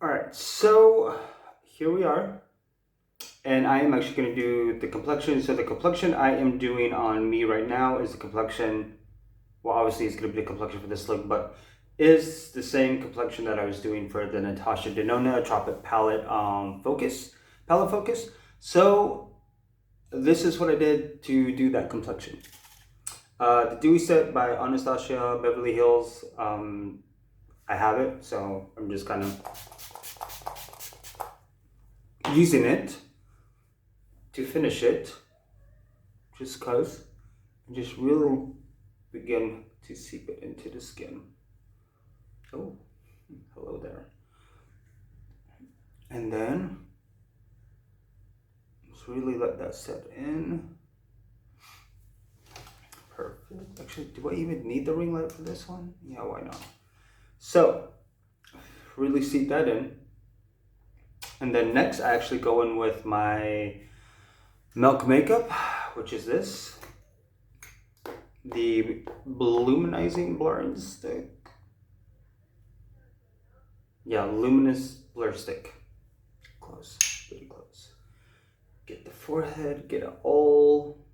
Alright, so here we are. And I am actually going to do the complexion. So the complexion I am doing on me right now is the complexion, well obviously it's going to be the complexion for this look, but is the same complexion that I was doing for the Natasha Denona Tropic Palette palette focus. So this is what I did to do that complexion. The Dewy Set by Anastasia Beverly Hills. I have it, so I'm just kind of using it to finish it, just cause, and just really begin to seep it into the skin. Oh, hello there. And then just really let that set in. Perfect. Actually, do I even need the ring light for this one? Yeah, why not? So, really seep that in. And then next, I actually go in with my Milk Makeup, which is this. The Luminizing Blurring Stick. Yeah, Luminous Blur Stick. Close, pretty close. Get the forehead, get it all.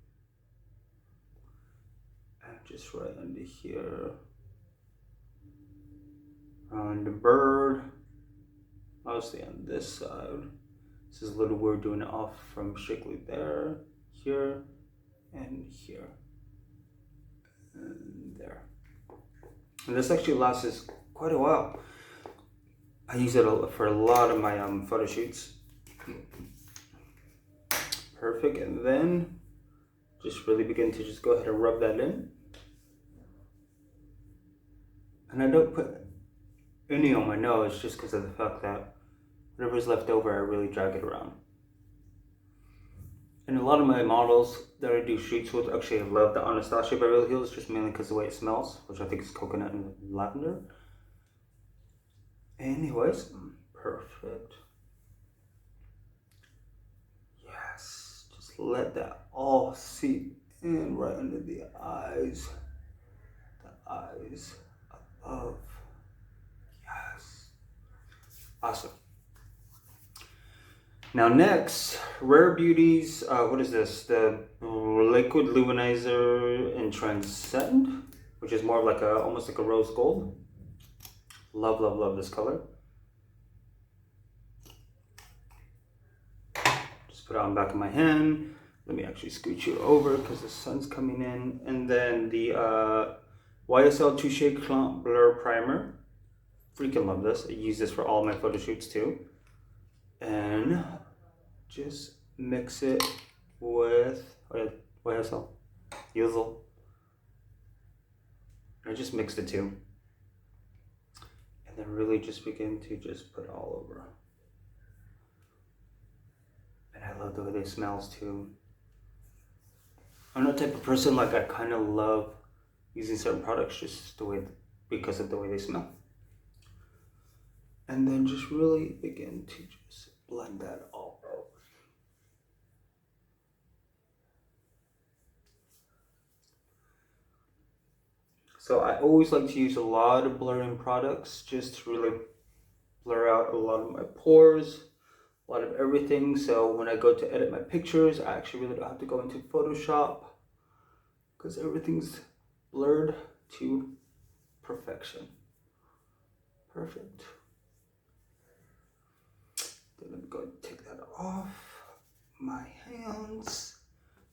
And just right under here. On the bird. Mostly on this side. This is a little weird doing it off from strictly there, here, and here. And there. And this actually lasts quite a while. I use it for a lot of my photo shoots. Perfect, and then just really begin to just go ahead and rub that in. And I don't put any on my nose just because of the fact that whatever's left over, I really drag it around. And a lot of my models that I do shoots with actually love the Anastasia Beverly Hills, just mainly because of the way it smells, which I think is coconut and lavender. Anyways, perfect. Yes, just let that all seep in right under the eyes. The eyes above. Yes. Awesome. Now next, Rare Beauty's, what is this? The Liquid Luminizer in Transcend, which is more of like almost like a rose gold. Love, love, love this color. Just put it on the back of my hand. Let me actually scoot you over because the sun's coming in. And then the YSL Touche Clump Blur Primer. Freaking love this. I use this for all my photo shoots too. And just mix it with YSL, Yuzel. I just mixed the two. And then really just begin to just put it all over. And I love the way they smells too. I'm the type of person like I kind of love using certain products just the way, because of the way they smell. And then just really begin to just blend that all out. So I always like to use a lot of blurring products just to really blur out a lot of my pores, a lot of everything. So when I go to edit my pictures, I actually really don't have to go into Photoshop because everything's blurred to perfection. Perfect. Then I'm going to take that off my hands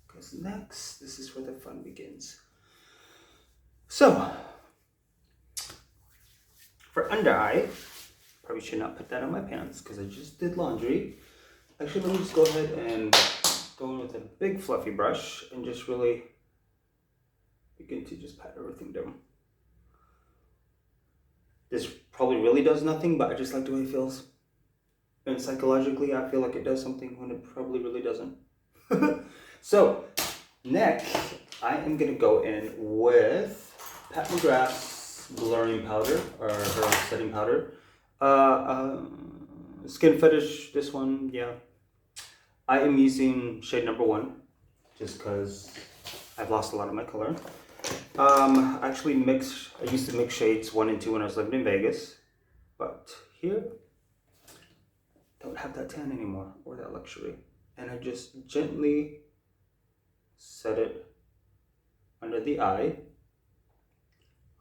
because next, this is where the fun begins. So, for under eye, probably should not put that on my pants because I just did laundry. Actually, let me just go ahead and go in with a big fluffy brush and just really begin to just pat everything down. This probably really does nothing, but I just like the way it feels. And psychologically, I feel like it does something when it probably really doesn't. So, next, I am going to go in with Pat McGrath's blurring powder, or her setting powder. Skin Fetish, this one, yeah. I am using shade number 1, just because I've lost a lot of my color. I used to mix shades 1 and 2 when I was living in Vegas. But here, don't have that tan anymore or that luxury. And I just gently set it under the eye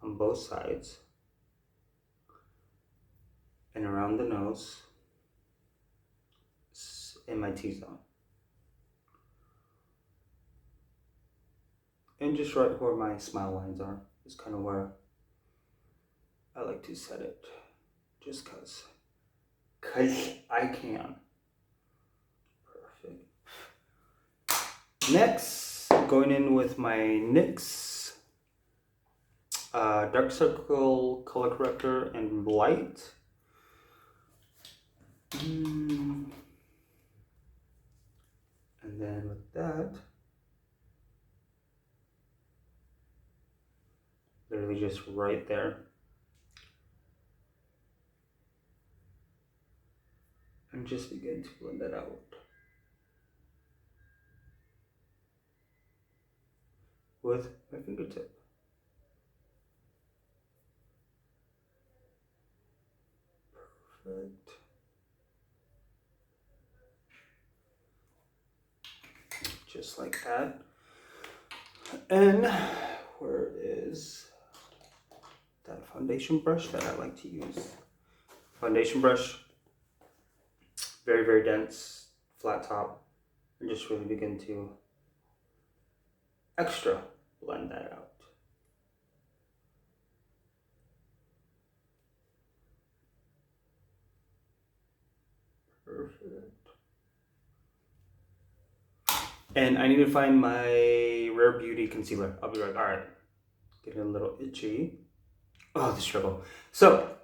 on both sides and around the nose in my T-zone. And just right where my smile lines are is kind of where I like to set it, just cause I can. Perfect. Next, going in with my NYX dark circle color corrector and light. And then with that, literally just right there. And just begin to blend that out with my fingertip. Perfect. Just like that. And where is that foundation brush that I like to use? Foundation brush, very, very dense, flat top, and just really begin to extra blend that out. Perfect. And I need to find my Rare Beauty concealer. I'll be right. All right. Getting a little itchy. Oh, the struggle. So,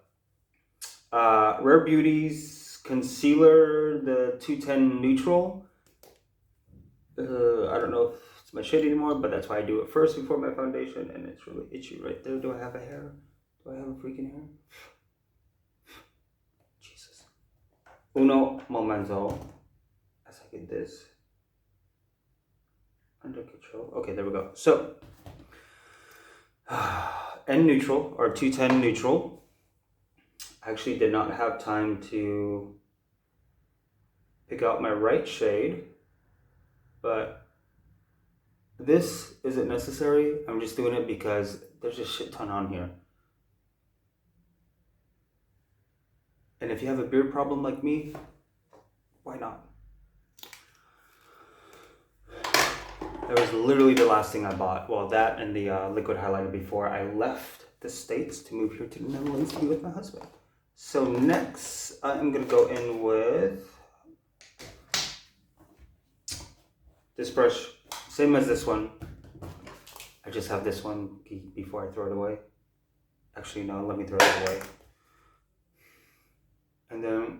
Rare Beauty's concealer, the 210 neutral. I don't know if it's my shade anymore, but that's why I do it first before my foundation, and it's really itchy right there. Do I have a hair? Do I have a freaking hair? Jesus. Uno momento. As I get this under control. Okay, there we go. So, N neutral or 210 neutral. I actually did not have time to pick out my right shade, but this isn't necessary. I'm just doing it because there's a shit ton on here. And if you have a beard problem like me, why not? That was literally the last thing I bought. Well, that and the liquid highlighter before I left the States to move here to the Netherlands to be with my husband. So next, I'm gonna go in with this brush, same as this one. I just have this one before I throw it away. Actually, no, let me throw it away. And then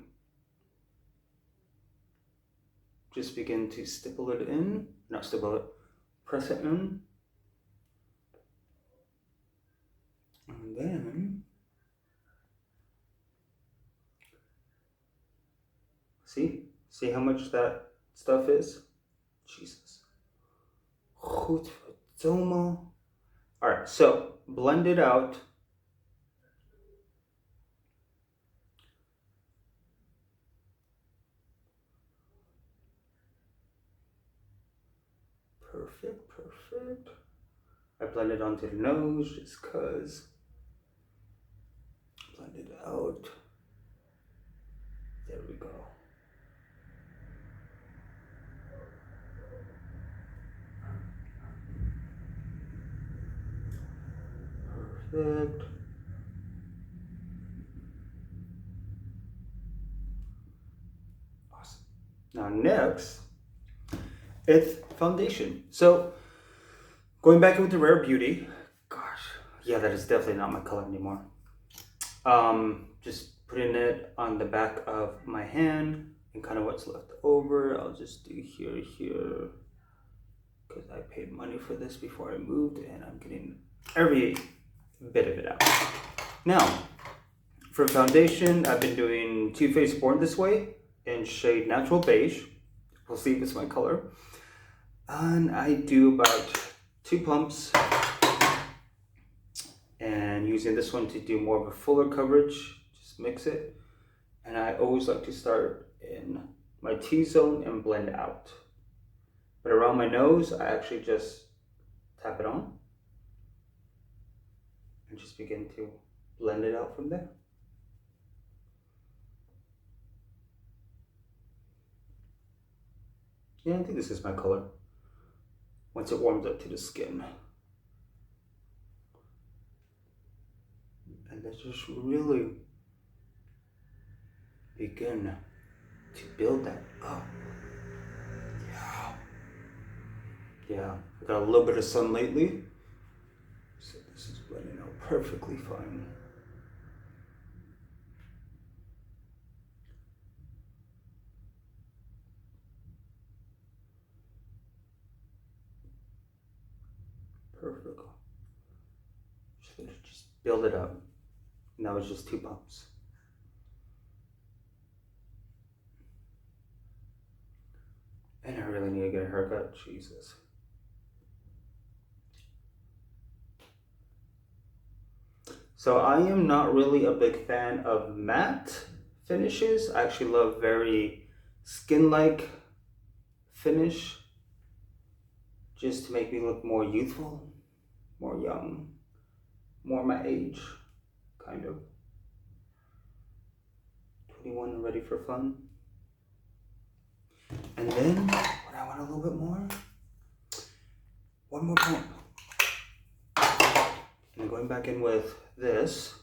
just begin to stipple it in, not stipple it, press it in. And then, see how much that stuff is? Jesus. All right, so blend it out. Perfect, perfect. I blend it onto the nose just cause. Blend it out. There we go. Perfect. Awesome. Now next, it's foundation. So going back with the Rare Beauty, gosh, yeah, that is definitely not my color anymore. Just putting it on the back of my hand and kind of what's left over. I'll just do here, because I paid money for this before I moved and I'm getting every bit of it out. Now, for foundation, I've been doing Too Faced Born This Way in shade Natural Beige. We'll see if it's my color. And I do about 2 pumps. And using this one to do more of a fuller coverage, just mix it. And I always like to start in my T-zone and blend out. But around my nose, I actually just tap it on and just begin to blend it out from there. Yeah, I think this is my color once it warms up to the skin. And let's just really begin to build that up. Yeah, I got a little bit of sun lately, so this is blending out perfectly fine. Perfect. Just build it up. And that was just 2 pumps. And I really need to get a haircut. Jesus. So I am not really a big fan of matte finishes. I actually love very skin-like finish, just to make me look more youthful, more young, more my age, kind of. 21 and ready for fun. And then, what I want a little bit more, one more pump. And going back in with this,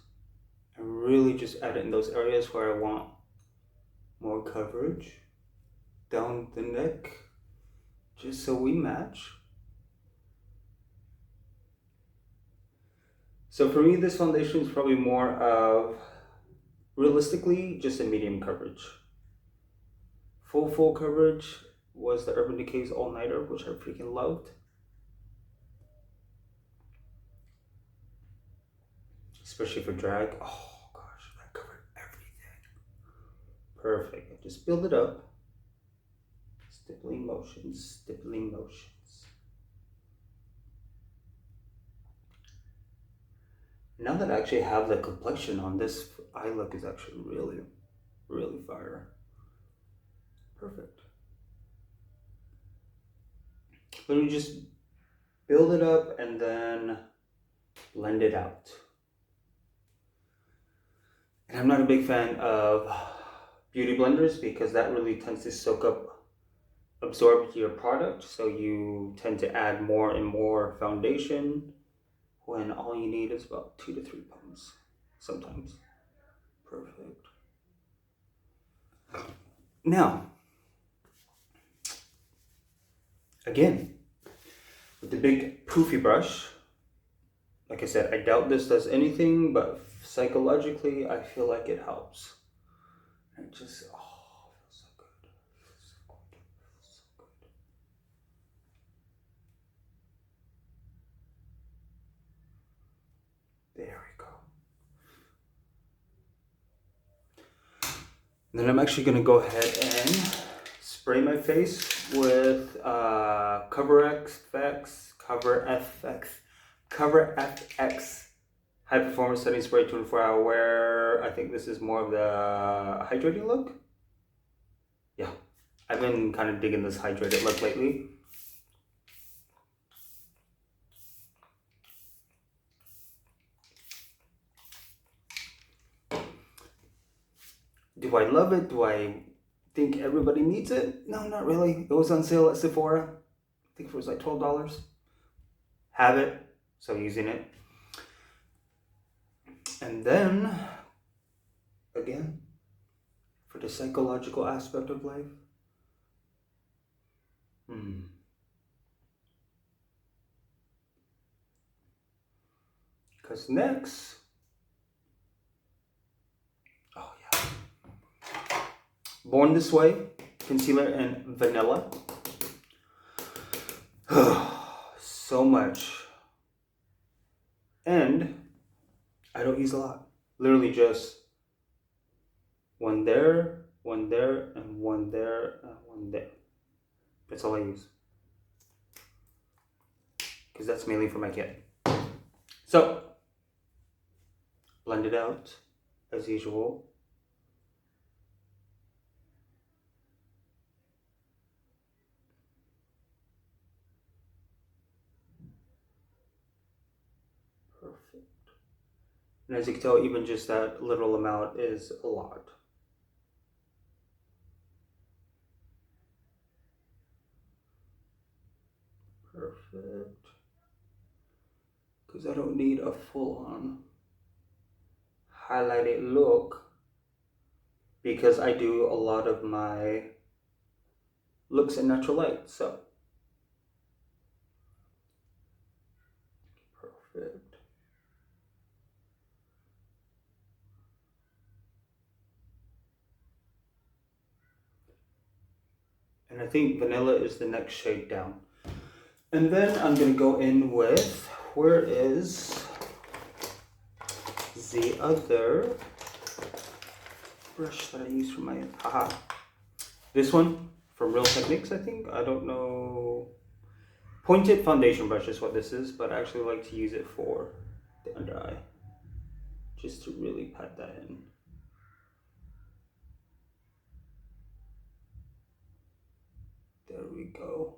and really just add it in those areas where I want more coverage, down the neck, just so we match. So for me, this foundation is probably more of, realistically, just a medium coverage. Full coverage was the Urban Decay's All Nighter, which I freaking loved. Especially for drag. Oh gosh, that covered everything. Perfect. Just build it up. Stippling motions, stippling motions. Now that I actually have the complexion on, this eye look is actually really fire. Perfect. Let me just build it up and then blend it out. And I'm not a big fan of beauty blenders because that really tends to absorb your product. So you tend to add more and more foundation when all you need is about 2 to 3 pumps sometimes. Perfect. Now, again, with the big poofy brush, like I said, I doubt this does anything, but psychologically, I feel like it helps. And just, oh, it feels so good. It feels so good. It feels so good. There we go. And then I'm actually going to go ahead and spray my face with Cover FX High Performance Setting Spray 24-hour wear. I think this is more of the hydrating look. Yeah, I've been kind of digging this hydrated look lately. Do I love it? Do I think everybody needs it? No, not really. It was on sale at Sephora. I think it was like $12. Have it, so using it. And then, again, for the psychological aspect of life, because next, oh yeah, Born This Way, concealer in vanilla. So much. And I don't use a lot. Literally just one there, and one there, and one there. That's all I use. Because that's mainly for my kid. So, blend it out as usual. And as you can tell, even just that little amount is a lot. Perfect. Because I don't need a full-on highlighted look, because I do a lot of my looks in natural light. So perfect. And I think vanilla is the next shade down. And then I'm gonna go in with, where is the other brush that I use for my, this one from Real Techniques, I think. I don't know. Pointed foundation brush is what this is, but I actually like to use it for the under eye, just to really pat that in. There we go.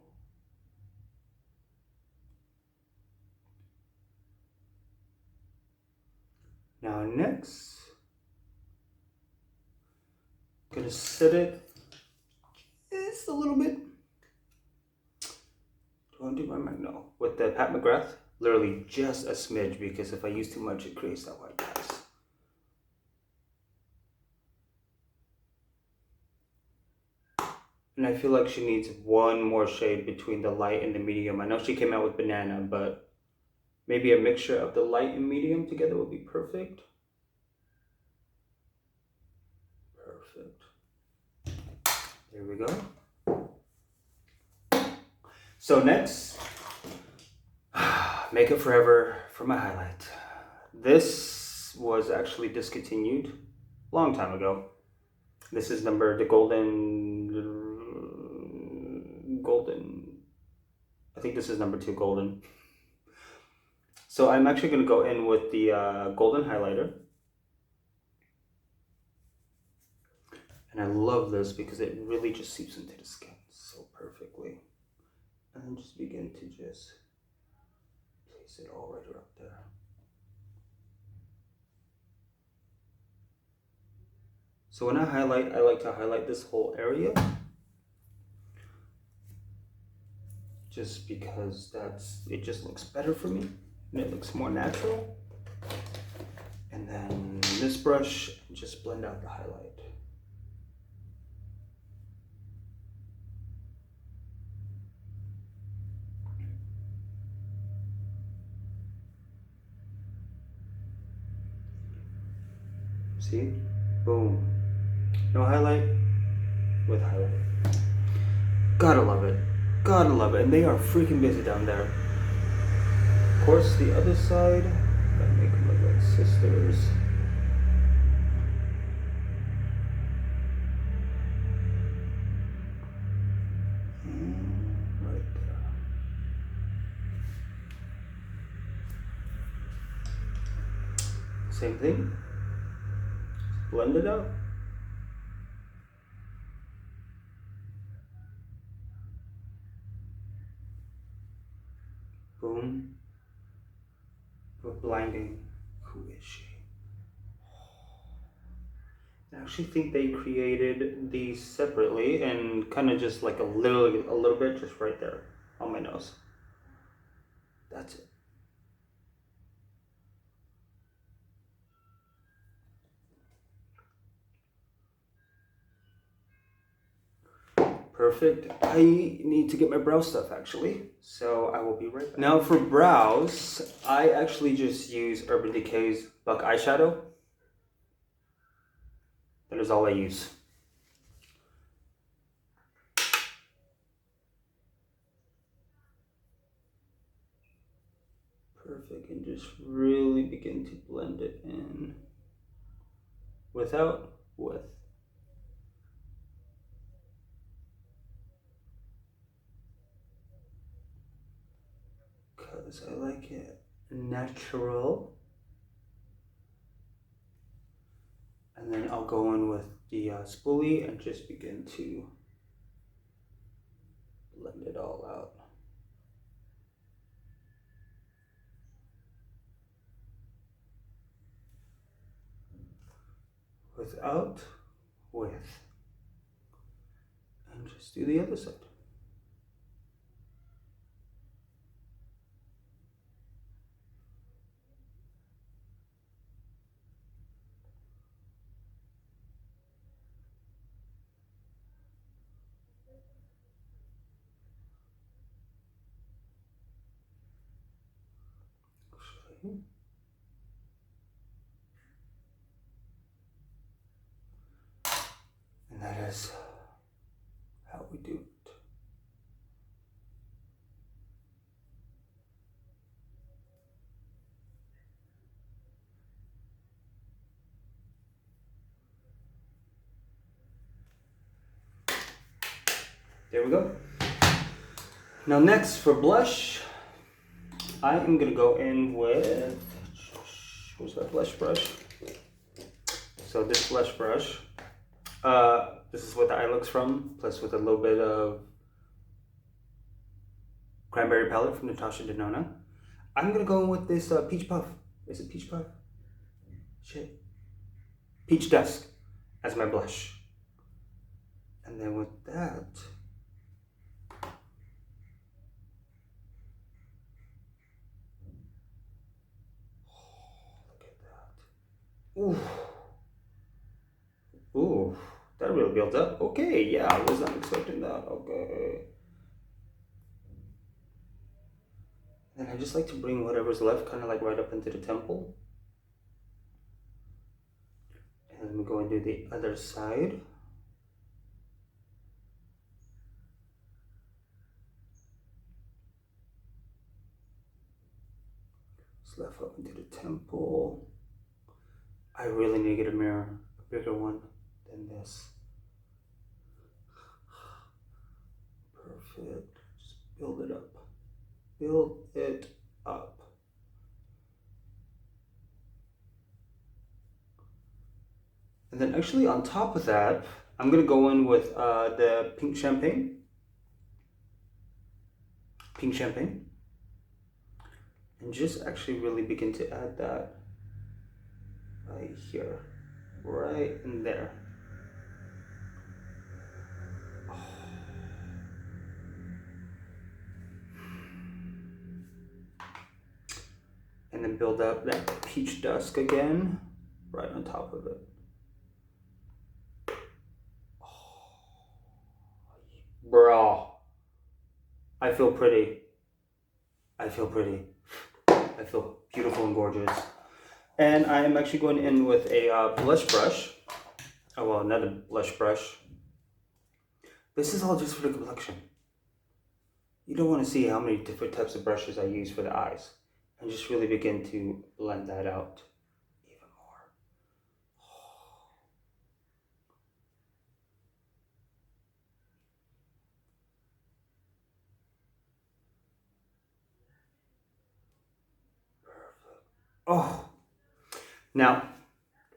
Now next, I'm gonna set it just a little bit. Do I want to do my mic? No. With the Pat McGrath, literally just a smidge, because if I use too much, it creates that white cast. And I feel like she needs one more shade between the light and the medium. I know she came out with banana, but maybe a mixture of the light and medium together would be perfect. Perfect. There we go. So next, Makeup Forever for my highlight. This was actually discontinued a long time ago. This is the golden, I think this is number 2 golden. So I'm actually going to go in with the golden highlighter. And I love this because it really just seeps into the skin so perfectly. And then just begin to just place it all right up there. So when I highlight, I like to highlight this whole area, just because it just looks better for me and it looks more natural. And then this brush, just blend out the highlight. See? Boom. No highlight with highlight. Gotta love it. Gotta love it. And they are freaking busy down there. Of course, the other side, gotta make them look like sisters. Right there. Same thing. Blend it out. Boom. But blinding. Who is she? I actually think they created these separately and kind of just like a little bit just right there on my nose. That's it. Perfect. I need to get my brow stuff actually, so I will be right back. Now for brows, I actually just use Urban Decay's Buck eyeshadow. That is all I use. Perfect, and just really begin to blend it in without with. Because I like it natural. And then I'll go in with the spoolie and just begin to blend it all out. without, with. And just do the other side. Okay. And that is how we do it. There we go. Now next for blush, I am gonna go in with, what's that blush brush? So this blush brush, this is what the eye looks from, plus with a little bit of cranberry palette from Natasha Denona. I'm gonna go in with this peach puff. Is it peach puff? Shit. Peach dusk as my blush. And then with that, look at that. Ooh. Ooh, that really builds up. Okay, yeah, I was not expecting that. Okay. And I just like to bring whatever's left kind of like right up into the temple. And then we go and do the other side. Just left up into the temple. I really need to get a mirror, a bigger one than this. Perfect. Just build it up. Build it up. And then actually on top of that, I'm gonna go in with the pink champagne. Pink champagne. And just actually really begin to add that right here, right in there. And then build up that peach dusk again, right on top of it. Bro, I feel pretty. I feel pretty. I feel beautiful and gorgeous. And I am actually going in with a blush brush. Oh, well, another blush brush. This is all just for the complexion. You don't want to see how many different types of brushes I use for the eyes. And just really begin to blend that out even more. Perfect. Oh! Now,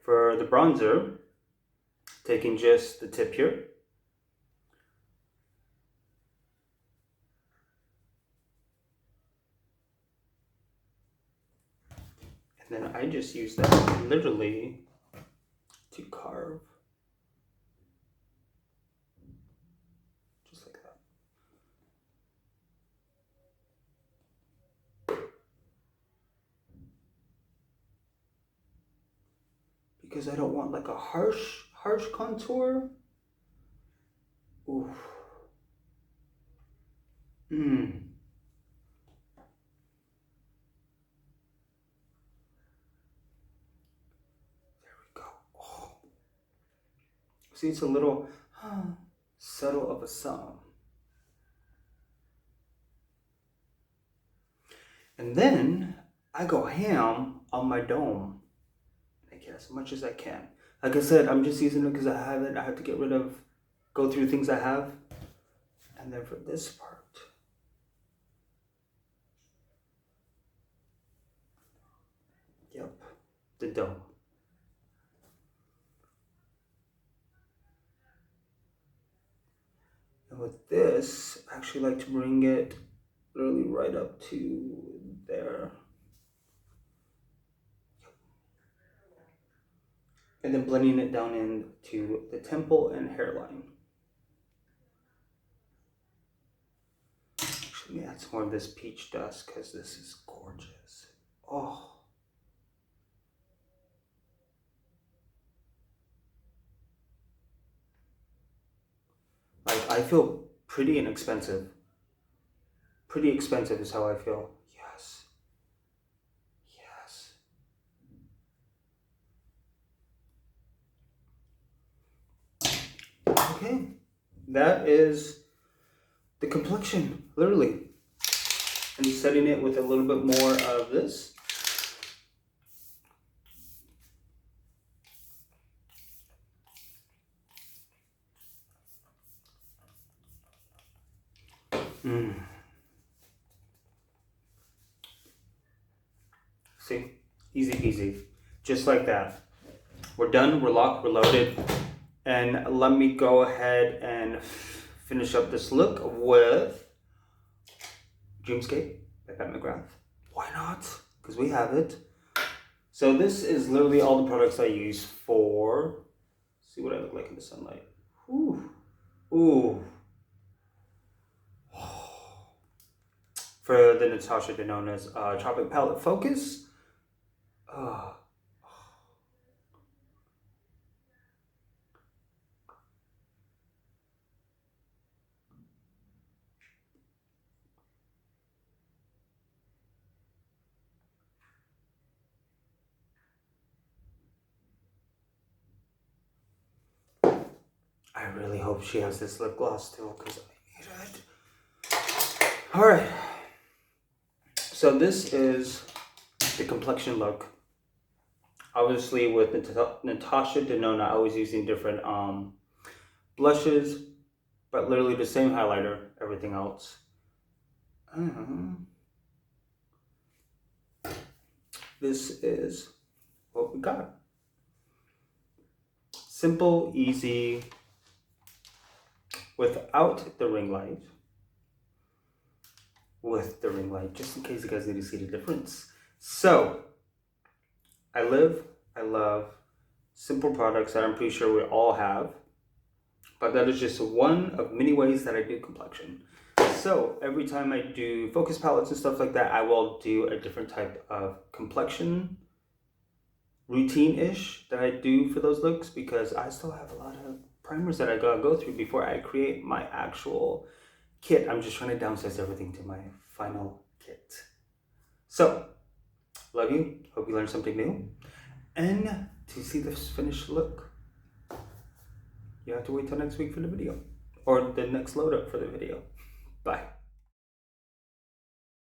for the bronzer, taking just the tip here. And then I just use that literally to carve. Just like that. Because I don't want like a harsh contour. Oof. Mmm. See, it's a little subtle of a song. And then I go ham on my dome. I get as much as I can. Like I said, I'm just using it because I have it. I have to get rid of, go through things I have. And then for this part, yep, the dome. And with this, I actually like to bring it literally right up to there. And then blending it down into the temple and hairline. Actually, let me add some more of this peach dust because this is gorgeous. Oh. Like, I feel pretty inexpensive. Pretty expensive is how I feel. Yes. Yes. Okay. That is the complexion, literally. And setting it with a little bit more of this. See? Easy peasy. Just like that. We're done, we're locked, we're loaded. And let me go ahead and finish up this look with Dreamscape by Pat McGrath. Why not? Because we have it. So this is literally all the products I use for, see what I look like in the sunlight. Ooh. Ooh. For the Natasha Denona's Tropic Palette Focus. I really hope she has this lip gloss too, because I need it. Alright. So this is the complexion look. Obviously with Natasha Denona, I was using different blushes, but literally the same highlighter, everything else. This is what we got. Simple, easy, without the ring light. With the ring light, just in case you guys need to see the difference. So, I love simple products that I'm pretty sure we all have. But that is just one of many ways that I do complexion. So every time I do focus palettes and stuff like that, I will do a different type of complexion routine-ish that I do for those looks, because I still have a lot of primers that I gotta go through before I create my actual kit. I'm just trying to downsize everything to my final kit. So, love you. Hope you learned something new. And to see this finished look, you have to wait till next week for the video, or the next load up for the video. Bye.